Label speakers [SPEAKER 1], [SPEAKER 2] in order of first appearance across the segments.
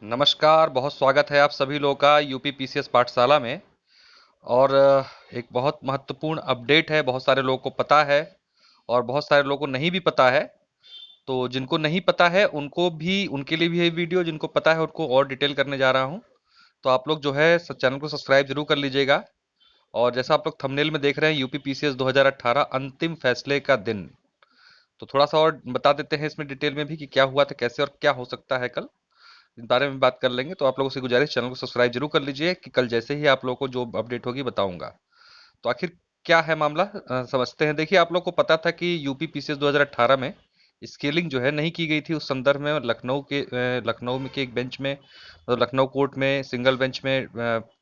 [SPEAKER 1] नमस्कार, बहुत स्वागत है आप सभी लोगों का यूपी पीसीएस पाठशाला में। और एक बहुत महत्वपूर्ण अपडेट है, बहुत सारे लोगों को पता है और बहुत सारे लोगों को नहीं भी पता है। तो जिनको नहीं पता है उनको भी, उनके लिए भी ये वीडियो, जिनको पता है उनको और डिटेल करने जा रहा हूँ। तो आप लोग जो है चैनल को सब्सक्राइब जरूर कर लीजिएगा। और जैसा आप लोग थंबनेल में देख रहे हैं, यूपी पीसीएस 2018 अंतिम फैसले का दिन। तो थोड़ा सा और बता देते हैं इसमें डिटेल में भी कि क्या हुआ था, कैसे और क्या हो सकता है कल। इस बारे में बात कर लेंगे। तो आप लोगों से गुजारिश, चैनल को सब्सक्राइब जरूर कर लीजिए कि कल जैसे ही आप लोगों को जो अपडेट होगी बताऊंगा। तो आखिर क्या है मामला, समझते हैं। देखिए, आप लोग को पता था कि यूपी पीसीएस 2018 में स्केलिंग जो है नहीं की गई थी। उस संदर्भ में लखनऊ में के एक बेंच में, मतलब लखनऊ कोर्ट में सिंगल बेंच में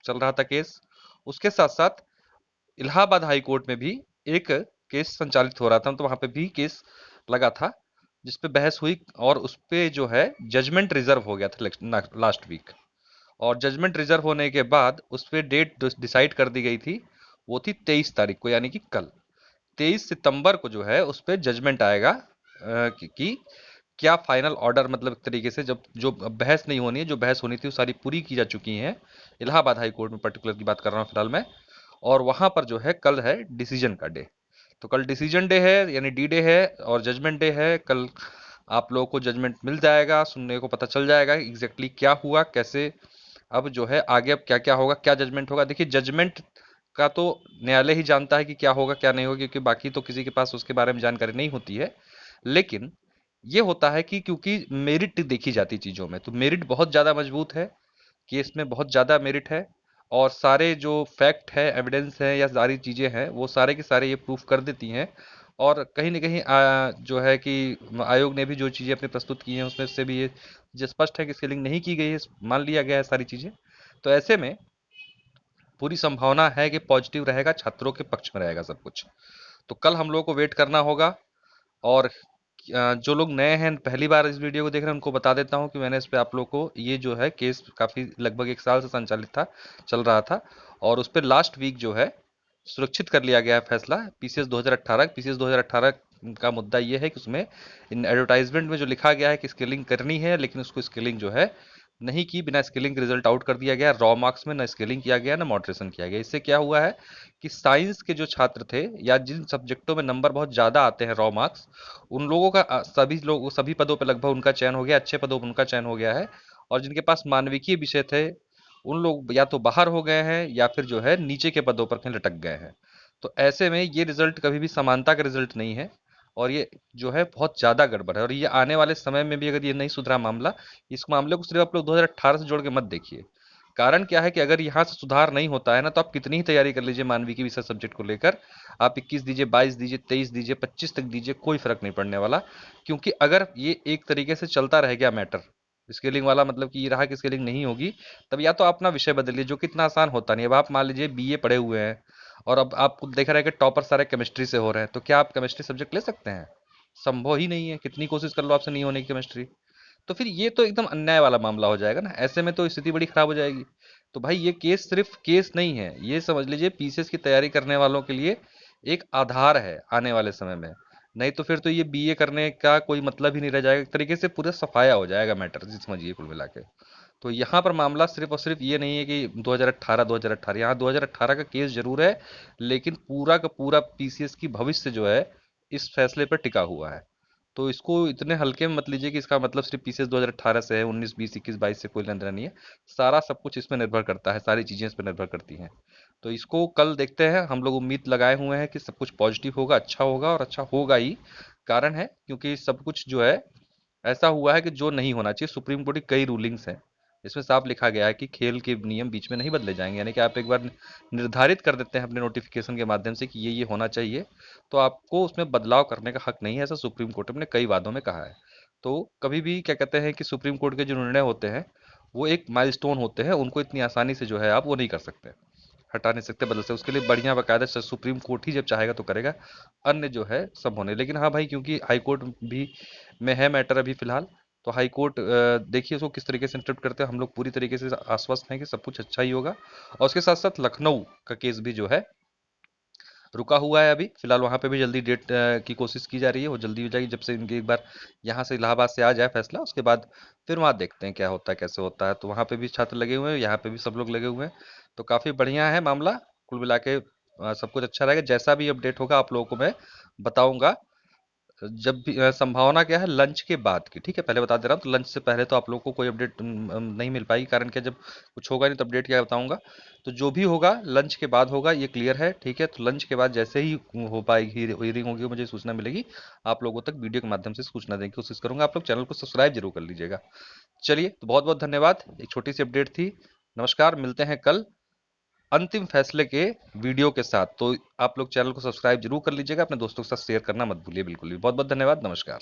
[SPEAKER 1] चल रहा था केस। उसके साथ साथ इलाहाबाद हाई कोर्ट में भी एक केस संचालित हो रहा था, तो वहां पे भी केस लगा था जिस पे बहस हुई। और उस पे जो है जजमेंट रिजर्व हो गया था लास्ट वीक। और जजमेंट रिजर्व होने के बाद उस पे डेट डिसाइड कर दी गई थी। वो थी 23 तारीख को, यानी कि कल 23 सितंबर को जो है उस पे जजमेंट आएगा। कि क्या फाइनल ऑर्डर, मतलब एक तरीके से जब जो बहस नहीं होनी है, जो बहस होनी थी वो सारी पूरी की जा चुकी है। इलाहाबाद हाई कोर्ट में पर्टिकुलर की बात कर रहा हूँ फिलहाल मैं। और वहां पर जो है कल है डिसीजन का डे। तो कल डिसीजन डे है, यानी डी डे है और जजमेंट डे है कल। आप लोगों को जजमेंट मिल जाएगा, सुनने को पता चल जाएगा एग्जैक्टली क्या हुआ, कैसे अब जो है आगे अब क्या क्या होगा, क्या जजमेंट होगा। देखिए, जजमेंट का तो न्यायालय ही जानता है कि क्या होगा क्या नहीं होगा, क्योंकि बाकी तो किसी के पास उसके बारे में जानकारी नहीं होती है। लेकिन ये होता है कि क्योंकि मेरिट देखी जाती चीजों में, तो मेरिट बहुत ज्यादा मजबूत है। केस में बहुत ज़्यादा मेरिट है। और सारे जो फैक्ट है, एविडेंस है या सारी चीज़ें हैं, वो सारे के सारे ये प्रूफ कर देती हैं। और कहीं ना कहीं जो है कि आयोग ने भी जो चीज़ें अपनी प्रस्तुत की हैं उसमें से भी ये स्पष्ट है कि स्केलिंग नहीं की गई है, मान लिया गया है सारी चीज़ें। तो ऐसे में पूरी संभावना है कि पॉजिटिव रहेगा, छात्रों के पक्ष में रहेगा सब कुछ। तो कल हम लोगों को वेट करना होगा। और जो लोग नए हैं, पहली बार इस वीडियो को देख रहे हैं, उनको बता देता हूं कि मैंने इस पे आप लोग को, ये जो है केस काफी लगभग 1 साल से संचालित था, चल रहा था। और उस पे लास्ट वीक जो है सुरक्षित कर लिया गया है फैसला। पीसीएस 2018 का मुद्दा ये है कि उसमें इन एडवर्टाइजमेंट में जो लिखा गया है कि स्केलिंग करनी है, लेकिन उसको स्केलिंग जो है नहीं की, बिना स्केलिंग के रिजल्ट आउट कर दिया गया। रॉ मार्क्स में ना स्केलिंग किया गया ना मॉडरेशन किया गया। इससे क्या हुआ है कि साइंस के जो छात्र थे या जिन सब्जेक्टों में नंबर बहुत ज़्यादा आते हैं रॉ मार्क्स, उन लोगों का सभी पदों पर लगभग उनका चयन हो गया, अच्छे पदों पर उनका चयन हो गया है। और जिनके पास मानविकीय विषय थे, उन लोग या तो बाहर हो गए हैं या फिर जो है नीचे के पदों पर कहीं लटक गए हैं। तो ऐसे में ये रिजल्ट कभी भी समानता का रिजल्ट नहीं है। और ये जो है बहुत ज़्यादा गड़बड़ है, और ये आने वाले समय में भी अगर ये नहीं सुधरा मामला, इस मामले को सिर्फ आप लोग 2018 से जोड़ के मत देखिए। कारण क्या है कि अगर यहाँ से सुधार नहीं होता है ना, तो आप कितनी ही तैयारी कर लीजिए मानविकी विषय सब्जेक्ट को लेकर, आप 21 दीजिए, 22 दीजिए, 23 दीजिए, 25 तक दीजिए, कोई फर्क नहीं पड़ने वाला। क्योंकि अगर ये एक तरीके से चलता रह गया मैटर, स्केलिंग वाला, मतलब कि ये रहा कि स्केलिंग नहीं होगी, तब या तो आप अपना विषय बदलिए, जो कि इतना आसान होता नहीं। अब आप मान लीजिए बीए पढ़े हुए हैं और अब आपको देख रहा है कि टॉपर सारे केमिस्ट्री से हो रहे हैं, तो क्या आप केमिस्ट्री सब्जेक्ट ले सकते हैं? संभव ही नहीं है, कितनी कोशिश कर लो आपसे नहीं होने की केमिस्ट्री। तो फिर ये तो एकदम अन्याय वाला मामला हो जाएगा ना, ऐसे में तो स्थिति बड़ी खराब हो जाएगी। तो भाई, ये केस सिर्फ केस नहीं है, ये समझ लीजिए पीसीएस की तैयारी करने वालों के लिए एक आधार है आने वाले समय में। नहीं तो फिर तो ये बीए करने का कोई मतलब ही नहीं रह जाएगा, एक तरीके से पूरा सफाया हो जाएगा मैटर, जी समझिए कुल मिला के। तो यहाँ पर मामला सिर्फ और सिर्फ ये नहीं है कि 2018 यहाँ 2018 का केस जरूर है, लेकिन पूरा का पूरा पीसीएस की भविष्य जो है इस फैसले पर टिका हुआ है। तो इसको इतने हल्के में मत लीजिए कि इसका मतलब सिर्फ पीसीएस 2018 से है, 19 20 21 22 से कोई लेना देना नहीं है। सारा सब कुछ इसमें निर्भर करता है, सारी चीजें इस पर निर्भर करती हैं। तो इसको कल देखते हैं, हम लोग उम्मीद लगाए हुए हैं कि सब कुछ पॉजिटिव होगा, अच्छा होगा, और अच्छा होगा ही। कारण है क्योंकि सब कुछ जो है ऐसा हुआ है कि जो नहीं होना चाहिए। सुप्रीम कोर्ट की कई रूलिंग्स हैं, इसमें साफ लिखा गया है कि खेल के नियम बीच में नहीं बदले जाएंगे। यानी कि आप एक बार निर्धारित कर देते हैं अपने नोटिफिकेशन के माध्यम से कि ये होना चाहिए, तो आपको उसमें बदलाव करने का हक नहीं है, ऐसा सुप्रीम कोर्ट ने कई वादों में कहा है। तो कभी भी क्या कहते हैं कि सुप्रीम कोर्ट के जो निर्णय होते हैं वो एक माइलस्टोन होते हैं, उनको इतनी आसानी से जो है आप वो नहीं कर सकते, हटा नहीं सकते, बदल सकते। उसके लिए बढ़िया बाकायदा से सुप्रीम कोर्ट ही जब चाहेगा तो करेगा, अन्य जो है सब होने। लेकिन हाँ भाई, क्योंकि हाई कोर्ट भी में है मैटर अभी फिलहाल, तो हाई कोर्ट देखिए उसको किस तरीके से इंटरप्ट करते हैं। हम लोग पूरी तरीके से आश्वस्त हैं कि सब कुछ अच्छा ही होगा। और उसके साथ साथ लखनऊ का केस भी जो है रुका हुआ है अभी फिलहाल। वहाँ पे भी जल्दी डेट की कोशिश की जा रही है, वो जल्दी हो जाएगी जब से इनकी एक बार यहाँ से इलाहाबाद से आ जाए फैसला, उसके बाद फिर वहाँ देखते हैं क्या होता है कैसे होता है। तो वहाँ पे भी छात्र लगे हुए हैं, यहाँ पे भी सब लोग लगे हुए हैं, तो काफ़ी बढ़िया है मामला। कुल मिला के सब कुछ अच्छा रहेगा। जैसा भी अपडेट होगा आप लोगों को मैं बताऊंगा। जब भी संभावना क्या है लंच के बाद की, ठीक है, पहले बता दे रहा हूँ। तो लंच से पहले तो आप लोगों को कोई अपडेट नहीं मिल पाएगी, कारण क्या, जब कुछ होगा नहीं तो अपडेट क्या बताऊंगा। तो जो भी होगा लंच के बाद होगा, ये क्लियर है, ठीक है। तो लंच के बाद जैसे ही हो पाएगी हियरिंग होगी, मुझे सूचना मिलेगी, आप लोगों तक वीडियो के माध्यम से सूचना देने की कोशिश करूंगा। आप लोग चैनल को सब्सक्राइब जरूर कर लीजिएगा। चलिए, तो बहुत बहुत धन्यवाद, एक छोटी सी अपडेट थी। नमस्कार, मिलते हैं कल अंतिम फैसले के वीडियो के साथ। तो आप लोग चैनल को सब्सक्राइब जरूर कर लीजिएगा, अपने दोस्तों के साथ शेयर करना मत भूलिए बिल्कुल भी। बहुत बहुत धन्यवाद, नमस्कार।